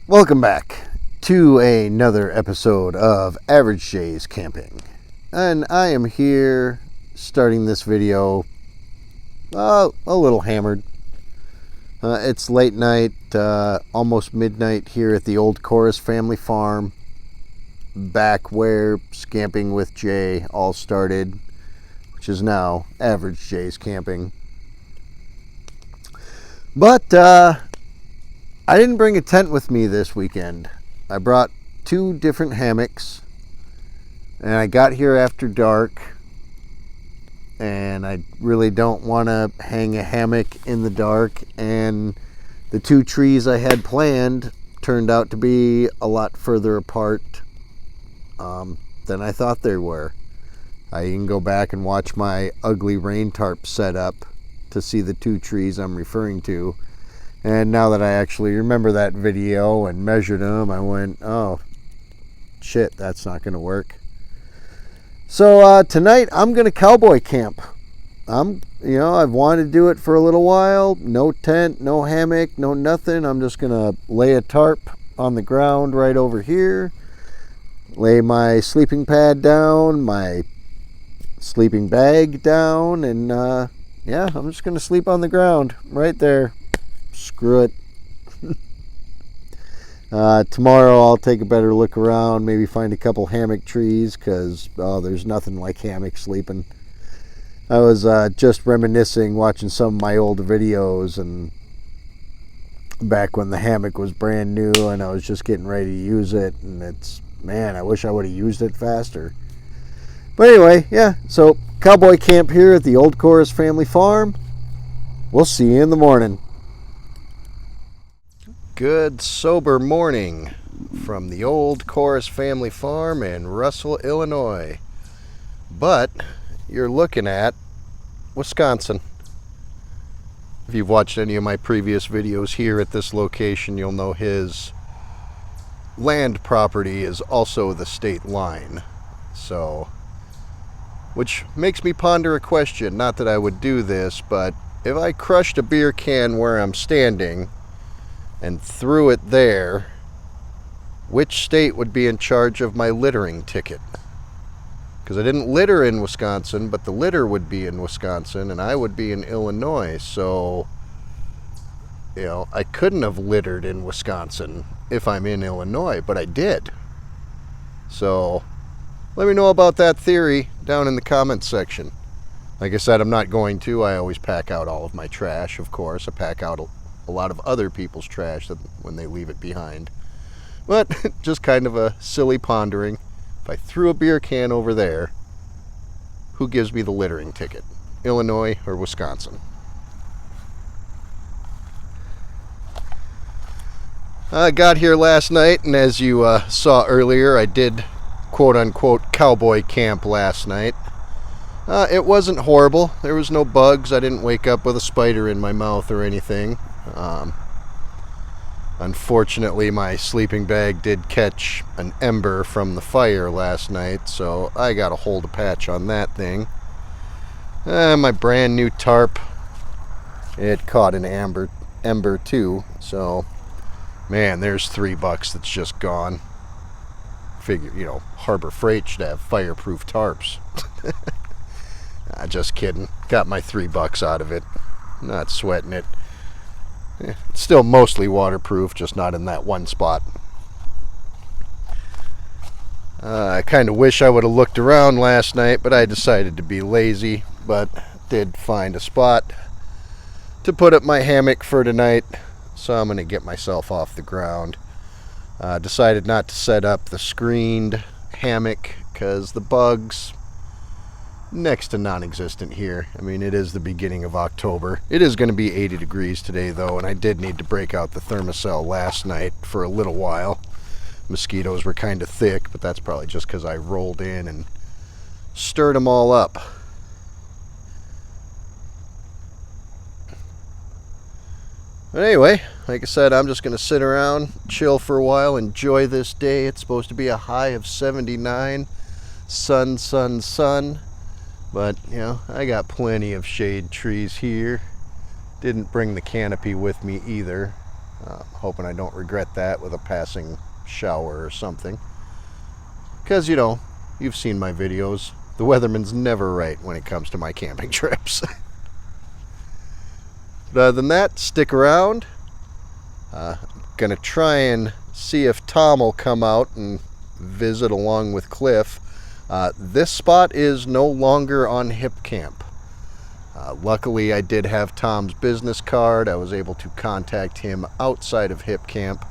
Welcome back to another episode of Average J's Camping. And I am here starting this video a little hammered. It's late night, almost midnight here at the old Corris family farm, back where Scamping with Jay all started, which is now Average J's Camping. But I didn't bring a tent with me this weekend. I brought 2 different hammocks, and I got here after dark, and I really don't want to hang a hammock in the dark, and the 2 trees I had planned turned out to be a lot further apart than I thought they were. I can go back and watch my ugly rain tarp setup to see the 2 trees I'm referring to. And now that I actually remember that video and measured them, I went, oh, shit, that's not going to work. So tonight I'm going to cowboy camp. I've wanted to do it for a little while. No tent, no hammock, no nothing. I'm just going to lay a tarp on the ground right over here. Lay my sleeping pad down, my sleeping bag down, and I'm just going to sleep on the ground right there. Screw it. Tomorrow I'll take a better look around, maybe find a couple hammock trees, because there's nothing like hammock sleeping. I was just reminiscing, watching some of my old videos, and back when the hammock was brand new and I was just getting ready to use it, and I wish I would have used it faster. But anyway, so cowboy camp here at the old Corris family farm. We'll see you in the morning. Good sober morning from the old Corris family farm in Russell, Illinois. But you're looking at Wisconsin. If you've watched any of my previous videos here at this location, you'll know his land property is also the state line. So, which makes me ponder a question. Not that I would do this, but if I crushed a beer can where I'm standing and threw it there, which state would be in charge of my littering ticket? Because I didn't litter in Wisconsin, but the litter would be in Wisconsin and I would be in Illinois. So, I couldn't have littered in Wisconsin if I'm in Illinois, but I did. So, let me know about that theory down in the comments section. Like I said, I'm not going to. I always pack out all of my trash, of course. I pack out a lot of other people's trash when they leave it behind. But just kind of a silly pondering. If I threw a beer can over there, who gives me the littering ticket? Illinois or Wisconsin? I got here last night, and as you saw earlier, I did quote-unquote cowboy camp last night. It wasn't horrible. There was no bugs. I didn't wake up with a spider in my mouth or anything. Unfortunately, my sleeping bag did catch an ember from the fire last night, so I got a hold of patch on that thing. My brand new tarp, it caught an ember too, so man, there's $3 that's just gone. Figure, Harbor Freight should have fireproof tarps. Just kidding. Got my $3 out of it. Not sweating it. It's still mostly waterproof, just not in that one spot. I kind of wish I would have looked around last night, but I decided to be lazy. But did find a spot to put up my hammock for tonight, so I'm going to get myself off the ground. Decided not to set up the screened hammock because the bugs, next to non-existent here. I mean, it is the beginning of October. It is going to be 80 degrees today, though, and I did need to break out the thermocell last night for a little while. Mosquitoes were kind of thick, but that's probably just because I rolled in and stirred them all up. But anyway, like I said, I'm just going to sit around, chill for a while, enjoy this day. It's supposed to be a high of 79. Sun. But, I got plenty of shade trees here. Didn't bring the canopy with me either. Hoping I don't regret that with a passing shower or something. Because, you know, you've seen my videos. The weatherman's never right when it comes to my camping trips. But other than that, stick around. Gonna try and see if Tom will come out and visit along with Cliff. This spot is no longer on Hip Camp. Luckily, I did have Tom's business card. I was able to contact him outside of Hip Camp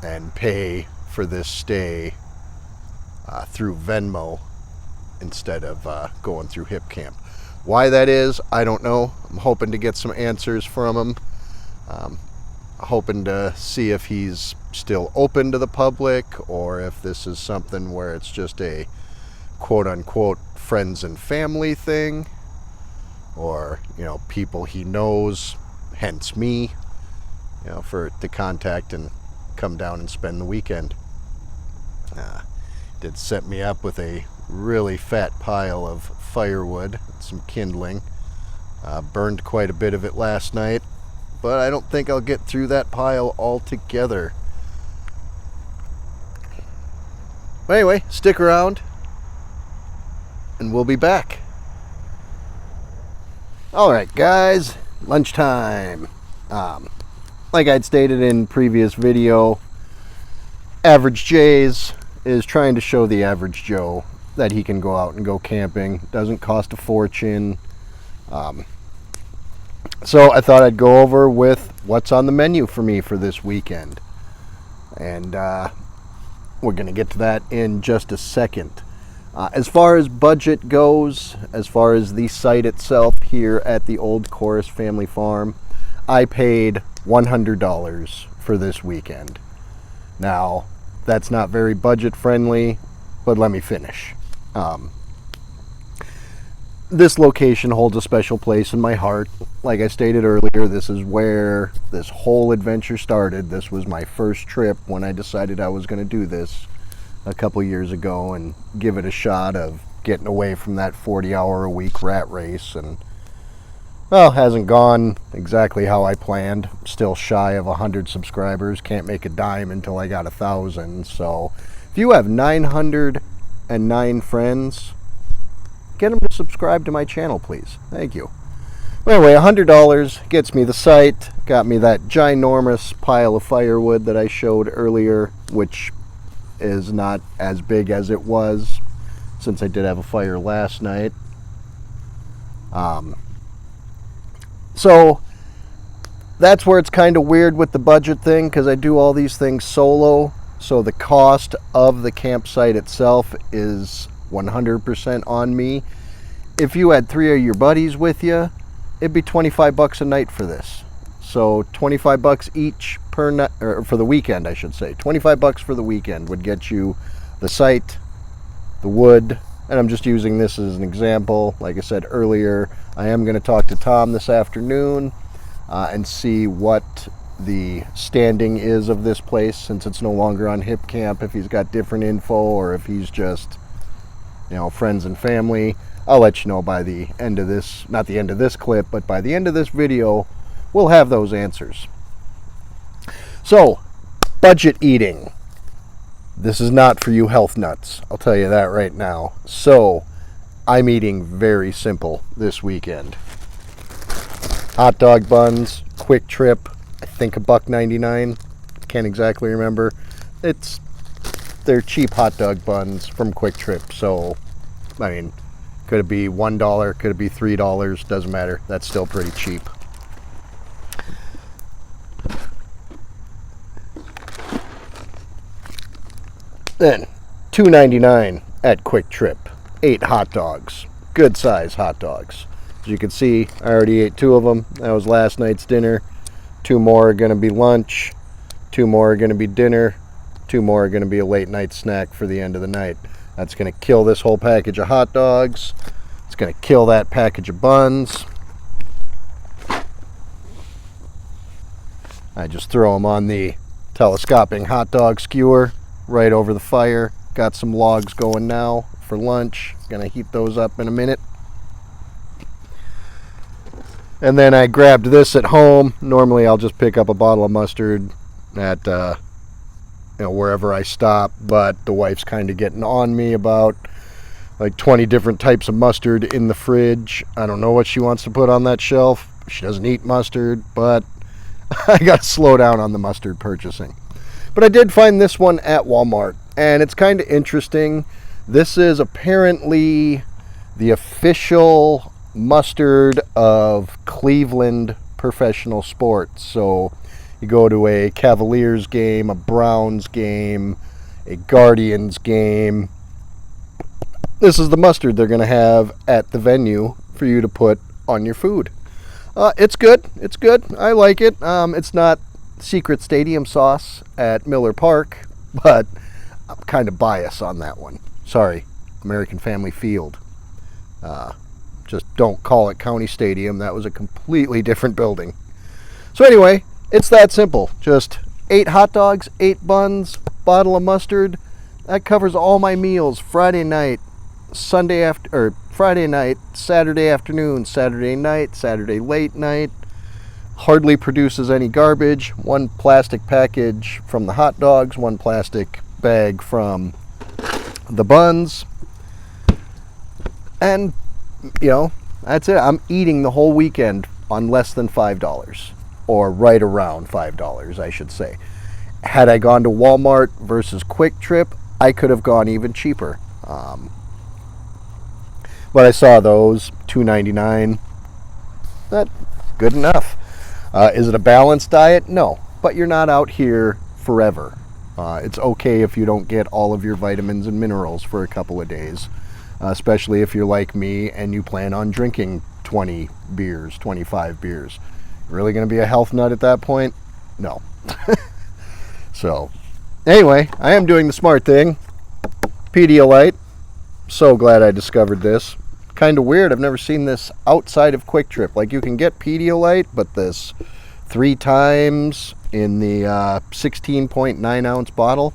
and pay for this stay through Venmo instead of going through Hip Camp. Why that is, I don't know. I'm hoping to get some answers from him. Hoping to see if he's still open to the public or if this is something where it's just a quote-unquote friends and family thing, or, you know, people he knows, hence me, you know, to contact and come down and spend the weekend. Did set me up with a really fat pile of firewood, some kindling. Burned quite a bit of it last night, but I don't think I'll get through that pile altogether. But anyway, stick around and we'll be back. Alright guys, lunchtime. Like I'd stated in previous video, Average J's is trying to show the average Joe that he can go out and go camping. Doesn't cost a fortune. So I thought I'd go over with what's on the menu for me for this weekend. And we're going to get to that in just a second. As far as budget goes, as far as the site itself here at the old Corris family farm, I paid $100 for this weekend. Now, that's not very budget friendly, but let me finish. This location holds a special place in my heart. Like I stated earlier, this is where this whole adventure started. This was my first trip when I decided I was going to do this a couple years ago and give it a shot of getting away from that 40-hour-a-week rat race. And, well, hasn't gone exactly how I planned. Still shy of 100 subscribers. Can't make a dime until I got 1,000. So if you have 909 friends, get them to subscribe to my channel, please. Thank you. Anyway, $100 gets me the site, got me that ginormous pile of firewood that I showed earlier, which is not as big as it was since I did have a fire last night. So that's where it's kind of weird with the budget thing, because I do all these things solo, so the cost of the campsite itself is 100% on me. If you had 3 of your buddies with you, it'd be $25 a night for this. So $25 each per night, or for the weekend, I should say. $25 for the weekend would get you the site, the wood, and I'm just using this as an example. Like I said earlier, I am going to talk to Tom this afternoon and see what the standing is of this place, since it's no longer on Hip Camp, if he's got different info or if he's just, you know, friends and family. I'll let you know by the end of this, not the end of this clip, but by the end of this video, we'll have those answers. So, budget eating. This is not for you health nuts, I'll tell you that right now. So, I'm eating very simple this weekend. Hot dog buns, Quick Trip, I think $1.99. Can't exactly remember. They're cheap hot dog buns from Quick Trip, so, I mean, could it be $1, could it be $3, doesn't matter. That's still pretty cheap. Then, $2.99 at Quick Trip. 8 hot dogs. Good size hot dogs. As you can see, I already ate 2 of them. That was last night's dinner. 2 more are going to be lunch. 2 more are going to be dinner. 2 more are going to be a late night snack for the end of the night. That's going to kill this whole package of hot dogs. It's going to kill that package of buns. I just throw them on the telescoping hot dog skewer right over the fire. Got some logs going now for lunch. Going to heat those up in a minute. And then I grabbed this at home. Normally I'll just pick up a bottle of mustard at wherever I stop, but the wife's kind of getting on me about like 20 different types of mustard in the fridge. I don't know what she wants to put on that shelf. She doesn't eat mustard, but I got to slow down on the mustard purchasing. But I did find this one at Walmart, and it's kind of interesting. This is apparently the official mustard of Cleveland professional sports. So you go to a Cavaliers game, a Browns game, a Guardians game. This is the mustard they're going to have at the venue for you to put on your food. It's good. It's good. I like it. It's not secret stadium sauce at Miller Park, but I'm kind of biased on that one. Sorry, American Family Field. Just don't call it County Stadium. That was a completely different building. So anyway, it's that simple. Just 8 hot dogs, 8 buns, bottle of mustard. That covers all my meals. Friday night, Friday night, Saturday afternoon, Saturday night, Saturday late night. Hardly produces any garbage. 1 plastic package from the hot dogs, 1 plastic bag from the buns. And, that's it. I'm eating the whole weekend on less than $5. Or right around $5, I should say. Had I gone to Walmart versus Quick Trip, I could have gone even cheaper. But I saw those, $2.99. That's good enough. Is it a balanced diet? No. But you're not out here forever. It's okay if you don't get all of your vitamins and minerals for a couple of days. Especially if you're like me and you plan on drinking 20 beers, 25 beers. Really going to be a health nut at that point? No. So, anyway, I am doing the smart thing. Pedialyte. So glad I discovered this. Kind of weird. I've never seen this outside of Quick Trip. Like, you can get Pedialyte, but this 3 times in the 16.9 ounce bottle,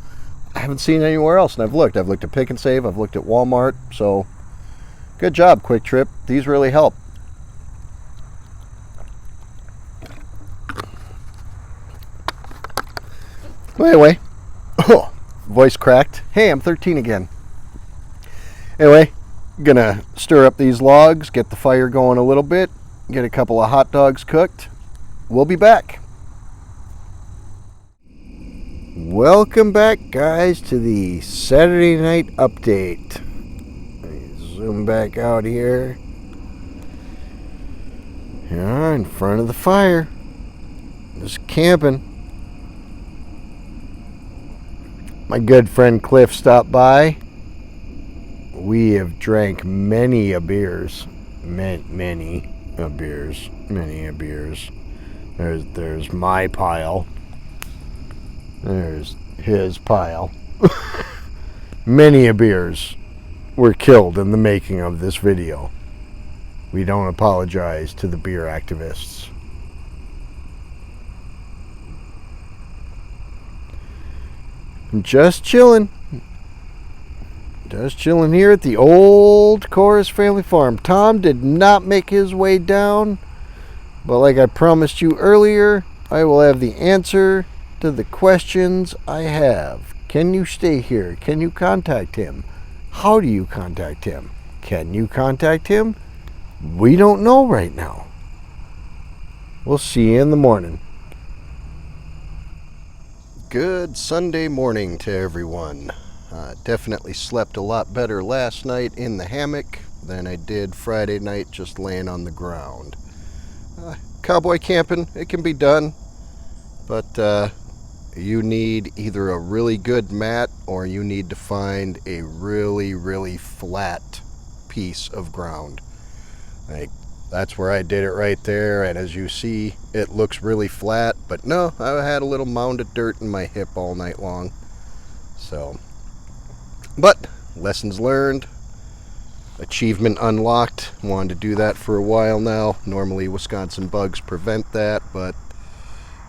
I haven't seen it anywhere else. And I've looked at Pick and Save, I've looked at Walmart. So good job, Quick Trip. These really help. Well, anyway, voice cracked. Hey, I'm 13 again. Anyway, gonna stir up these logs, get the fire going a little bit, get a couple of hot dogs cooked. We'll be back. Welcome back, guys, to the Saturday night update. Let me zoom back out here. Yeah, in front of the fire. Just camping. My good friend Cliff stopped by. We have drank many a beers. Many a beers. There's my pile. There's his pile. Many a beers were killed in the making of this video. We don't apologize to the beer activists. Just chilling. Just chilling here at the old Corris family farm. Tom did not make his way down, but like I promised you earlier, I will have the answer to the questions I have. Can you stay here? Can you contact him? How do you contact him? Can you contact him? We don't know right now. We'll see you in the morning. Good Sunday morning to everyone. Definitely slept a lot better last night in the hammock than I did Friday night just laying on the ground. Cowboy camping, it can be done, but you need either a really good mat or you need to find a really, really flat piece of ground. Like, that's where I did it right there, and as you see, it looks really flat, but no, I had a little mound of dirt in my hip all night long. So, but lessons learned, achievement unlocked. Wanted to do that for a while now. Normally Wisconsin bugs prevent that, but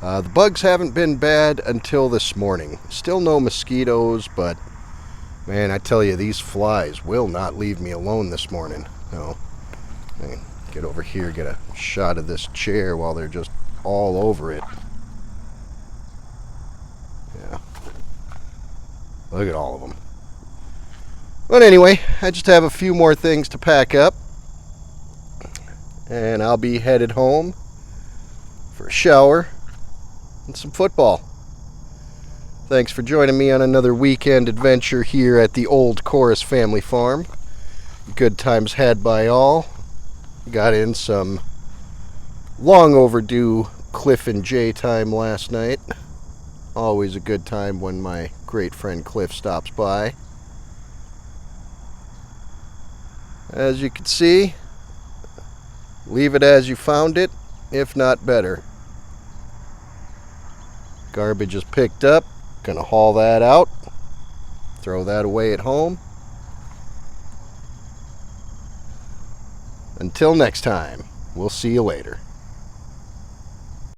the bugs haven't been bad until this morning. Still no mosquitoes, but man, I tell you, these flies will not leave me alone this morning. No. Get over here, get a shot of this chair while they're just all over it. Yeah. Look at all of them. But anyway, I just have a few more things to pack up. And I'll be headed home for a shower and some football. Thanks for joining me on another weekend adventure here at the old Corris family farm. Good times had by all. Got in some long overdue Cliff and Jay time last night. Always a good time when my great friend Cliff stops by. As you can see, leave it as you found it, if not better. Garbage is picked up. Gonna haul that out. Throw that away at home. Until next time, we'll see you later.